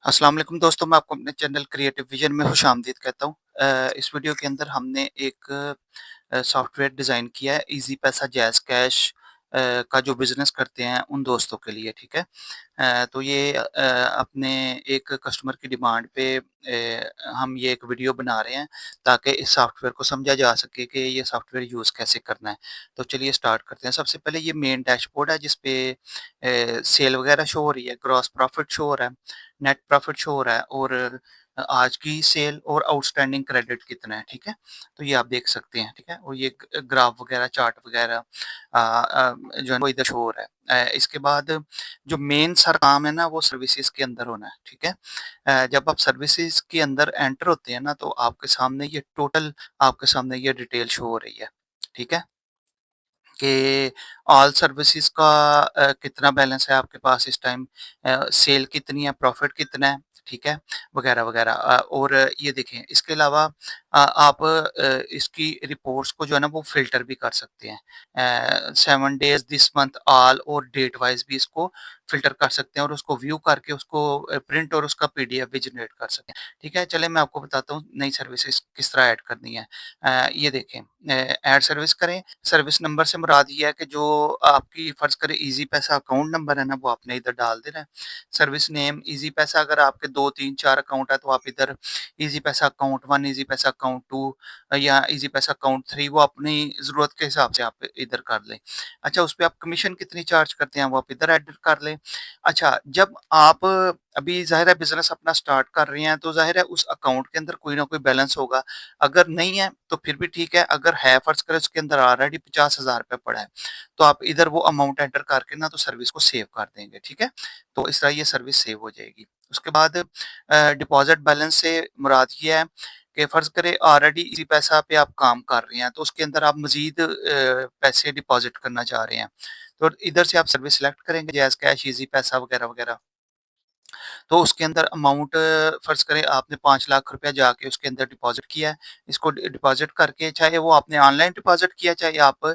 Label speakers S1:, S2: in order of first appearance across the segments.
S1: अस्सलाम वालेकुम दोस्तों, मैं आपको अपने चैनल क्रिएटिव विज़न में खुशामदीद कहता हूँ। इस वीडियो के अंदर हमने एक सॉफ्टवेयर डिज़ाइन किया है ईज़ी पैसा जैज़ कैश का जो बिज़नेस करते हैं उन दोस्तों के लिए, ठीक है? तो ये अपने एक कस्टमर की डिमांड पे हम ये एक वीडियो बना रहे हैं ताकि इस सॉफ्टवेयर को समझा जा सके कि ये सॉफ्टवेयर यूज़ कैसे करना है। तो चलिए स्टार्ट करते हैं। सबसे पहले ये मेन डैशबोर्ड है जिस पे सेल वगैरह शो हो रही है, ग्रॉस प्रॉफिट शो हो रहा है, नेट प्रॉफिट शो हो रहा है और आज की सेल और आउटस्टैंडिंग क्रेडिट कितना है, ठीक है? तो ये आप देख सकते हैं, ठीक है? और ये ग्राफ वगैरह, चार्ट वगैरह जो है वो इधर शो हो रहा है। इसके बाद जो मेन सर काम है ना वो सर्विसेज के अंदर होना है, ठीक है? जब आप सर्विसेज के अंदर एंटर होते हैं ना तो आपके सामने ये टोटल आपके सामने ये डिटेल शो हो रही है, ठीक है? कि ऑल सर्विसेज का कितना बैलेंस है आपके पास इस टाइम, सेल कितनी है, प्रॉफिट कितना है, ठीक है? वगैरह, वगैरह और ये देखें इसके अलावा आप इसकी रिपोर्ट्स को जो है ना वो फ़िल्टर भी कर सकते हैं। 7 डेज़, दिस मंथ, ऑल और डेट वाइज़ भी इसको फ़िल्टर कर सकते हैं और उसको व्यू करके उसको प्रिंट और उसका पीडीएफ भी जनरेट कर सकते हैं, ठीक है? चलें मैं आपको बताता हूँ नई सर्विसेज़ किस तरह ऐड करनी है। ये देखें ऐड सर्विस करें, सर्विस नंबर से मुराद ये है कि जो आपकी फ़र्ज़ करें ईज़ी पैसा अकाउंट नंबर है ना, वो आपने इधर डाल देना है। सर्विस नेम ईज़ी पैसा, अगर आपके 2, 3, 4 अकाउंट है तो आप इधर ईज़ी पैसा अकाउंट 1, ईज़ी पैसा अकाउंट 2 या ईज़ी पैसा अकाउंट 3 वो अपनी ज़रूरत के हिसाब से आप इधर कर लें। अच्छा, उसपे आप कमीशन कितनी चार्ज करते हैं वो आप इधर एडिट कर लें। अच्छा, जब आप अभी ज़ाहिर है बिज़नेस अपना स्टार्ट कर रहे हैं तो ज़ाहिर है उस अकाउंट के अंदर कोई ना कोई बैलेंस होगा। अगर नहीं है तो फिर भी ठीक है, अगर है फ़र्ज़ करें उसके अंदर ऑलरेडी 50,000 रुपए पड़ा है, तो आप इधर वो अमाउंट एंटर करके ना तो सर्विस को सेव कर देंगे, ठीक है? तो इस तरह ये सर्विस सेव हो जाएगी। उसके बाद डिपॉज़िट बैलेंस से मुराद ये है कि फ़र्ज़ करें ऑलरेडी इसी पैसा पे आप काम कर रहे हैं, तो उसके अंदर आप मज़ीद पैसे डिपॉज़िट करना चाह रहे हैं, तो इधर से आप सर्विस सेलेक्ट करेंगे जैज़ कैश, ईज़ी पैसा वगैरह, वगैरह। तो उसके अंदर अमाउंट फ़र्ज़ करें आपने 5 लाख रुपया जाके उसके अंदर डिपॉज़िट किया है। इसको डिपॉज़िट करके चाहे वो आपने ऑनलाइन डिपॉज़िट किया, चाहे आप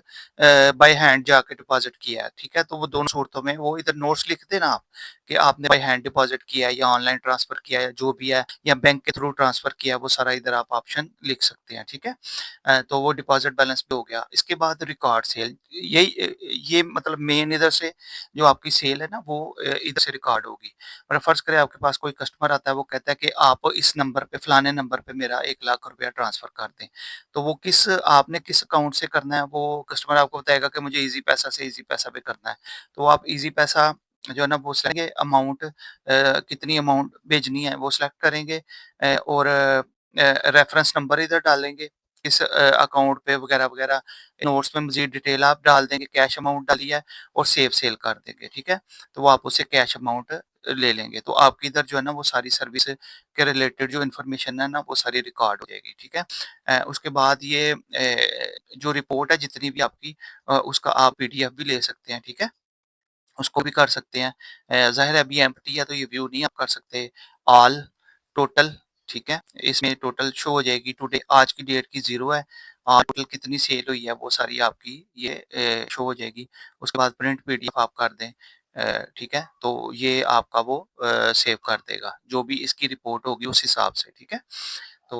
S1: बाय हैंड जाके डिपॉज़िट किया है, ठीक है? तो वो दोनों सूरतों में वो इधर नोट्स लिख देना आप कि आपने बाय हैंड डिपॉज़िट किया है या ऑनलाइन ट्रांसफ़र किया है, जो भी है या बैंक के थ्रू ट्रांसफ़र किया है, वो सारा इधर आप ऑप्शन लिख सकते हैं, ठीक है? तो वो डिपॉज़िट बैलेंस पे हो गया। इसके बाद रिकॉर्ड सेल, ये मतलब मेन इधर से जो आपकी सेल है ना वो इधर से रिकॉर्ड होगी। और फ़र्ज़ करें आपके पास कोई कस्टमर आता है, वो कहता है कि आप इस नंबर पे फलाने नंबर पे मेरा 1 लाख रुपया ट्रांसफ़र कर दें। तो वो आपने किस अकाउंट से करना है, वो कस्टमर आपको बताएगा कि मुझे ईज़ी पैसा से ईज़ी पैसा पे करना है। तो आप ईज़ी पैसा जो है ना वो सेलेक्ट करेंगे, अमाउंट कितनी अमाउंट भेजनी है वो सिलेक्ट करेंगे और रेफ़रेंस नंबर इधर डालेंगे, किस अकाउंट पे वगैरह, वगैरह। नोट्स में मज़ीद डिटेल आप डाल देंगे, कैश अमाउंट डालिए और सेव सेल कर देंगे, ठीक है? तो वो आप उससे कैश अमाउंट ले लेंगे। तो आपकी इधर जो है ना वो सारी सर्विस के रिलेटेड जो इन्फॉर्मेशन है ना वो सारी रिकॉर्ड हो जाएगी, ठीक है? उसके बाद ये जो रिपोर्ट है जितनी भी आपकी उसका आप पीडीएफ भी ले सकते हैं, ठीक है? उसको भी कर सकते हैं। ज़ाहिर है अभी एम्प्टी है तो ये व्यू नहीं आप कर सकते। ऑल, टोटल, ठीक है? इसमें टोटल शो हो जाएगी, टुडे आज की डेट की 0 है। टोटल कितनी सेल हुई है वो सारी आपकी ये शो हो जाएगी। उसके बाद प्रिंट पीडीएफ आप कर दें, ठीक है? तो ये आपका वो सेव कर देगा, जो भी इसकी रिपोर्ट होगी उस हिसाब से, ठीक है? तो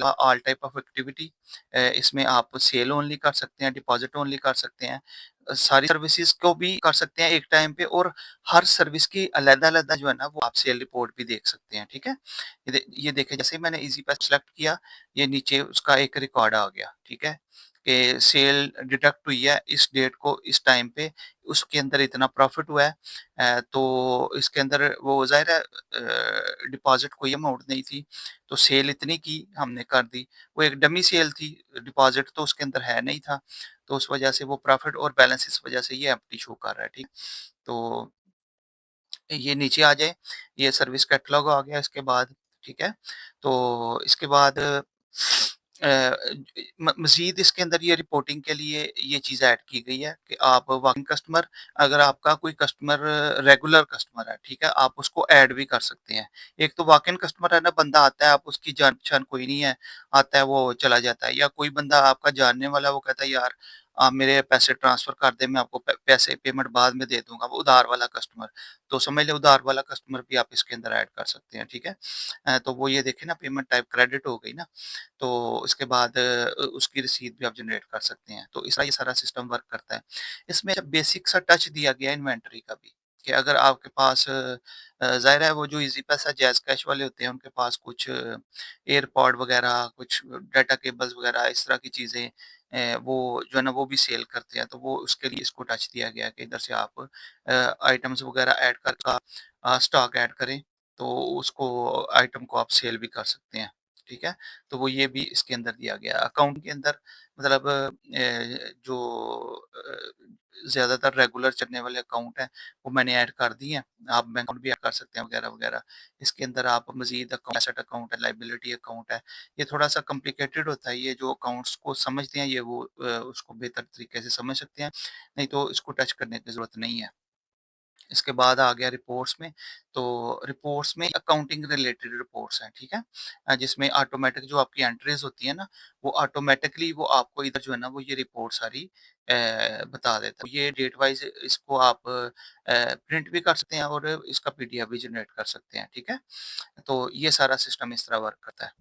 S1: ऑल टाइप ऑफ एक्टिविटी, इसमें आप सेल ओनली कर सकते हैं, डिपॉज़िट ओनली कर सकते हैं। सारी सर्विसेज़ को भी कर सकते हैं एक टाइम पे और हर सर्विस की अलग-अलग जो है ना वो आप सेल रिपोर्ट भी देख सकते हैं, ठीक है? ये देखिए जैसे ही मैंने ईज़ी पास सेलेक्ट किया, ये नीचे उसका एक रिकॉर्ड आ गया, ठीक है? कि सेल डिडक्ट हुई है इस डेट को, इस टाइम पे, उसके अंदर इतना प्रॉफ़िट हुआ है। तो इसके अंदर वो ज़ाहिर है डिपॉज़िट कोई अमाउंट नहीं थी, तो सेल इतनी की हमने कर दी। वो एक डमी सेल थी, डिपॉज़िट तो उसके अंदर है नहीं था, तो उस वजह से वो प्रॉफ़िट और बैलेंस इस वजह से ये एम्प्टी शो कर रहा है, ठीक। तो ये नीचे आ जाए, ये सर्विस कैटलॉग आ गया इसके बाद, ठीक है? तो इसके बाद मज़ीद इसके अंदर ये रिपोर्टिंग के लिए ये चीज़ ऐड की गई है कि आप वॉकिंग कस्टमर, अगर आपका कोई कस्टमर रेगुलर कस्टमर है, ठीक है? आप उसको ऐड भी कर सकते हैं। एक तो वॉक इन कस्टमर है ना, बंदा आता है, आप उसकी जान-पहचान कोई नहीं है, आता है वो चला जाता है, या कोई बंदा आपका जानने वाला है, वो कहता है यार आप मेरे पैसे ट्रांसफ़र कर दें, मैं आपको पैसे पेमेंट बाद में दे दूँगा, वो उधार वाला कस्टमर। तो समझ लें उधार वाला कस्टमर भी आप इसके अंदर ऐड कर सकते हैं, ठीक है? तो वो ये देखें ना पेमेंट टाइप क्रेडिट हो गई ना, तो इसके बाद उसकी रसीद भी आप जनरेट कर सकते हैं। तो इस तरह ये सारा सिस्टम वर्क करता है। इसमें जब बेसिक सा टच दिया गया है इन्वेंटरी का भी, कि अगर आपके पास ज़ाहिर है वो जो ईज़ी पैसा, जैज़ कैश वाले होते हैं, उनके पास कुछ एयरपॉड वगैरह, कुछ डाटा केबल्स वगैरह इस तरह की चीज़ें वो जो है ना वो भी सेल करते हैं, तो वो उसके लिए इसको टच दिया गया है कि इधर से आप आइटम्स वगैरह ऐड कर का स्टॉक ऐड करें, तो उसको आइटम को आप सेल भी कर सकते हैं, ठीक है? तो वो ये भी इसके अंदर दिया गया है। अकाउंट के अंदर मतलब जो ज़्यादातर रेगुलर चलने वाले अकाउंट हैं, वो मैंने ऐड कर दिए हैं। आप बैंक अकाउंट भी ऐड कर सकते हैं वगैरह-वगैरह। इसके अंदर आप मज़ीद अकाउंट एसेट अकाउंट है, लायबिलिटी अकाउंट है, ये थोड़ा-सा कॉम्प्लिकेटेड होता है, ये जो अकाउंट्स को समझते हैं ये वो उसको बेहतर तरीके से समझ सकते हैं, नहीं तो इसको टच करने की ज़रूरत नहीं है। इसके बाद आ गया रिपोर्ट्स में, तो रिपोर्ट्स में अकाउंटिंग रिलेटेड रिपोर्ट्स हैं, ठीक है? जिसमें ऑटोमैटिक जो आपकी एंट्रीज़ होती हैं ना, वो ऑटोमैटिकली वो आपको इधर जो है ना वो ये रिपोर्ट सारी बता देता है। ये डेट वाइज़ इसको आप प्रिंट भी कर सकते हैं और इसका पीडीएफ भी जनरेट कर सकते हैं, ठीक है? तो ये सारा सिस्टम इस तरह वर्क करता है।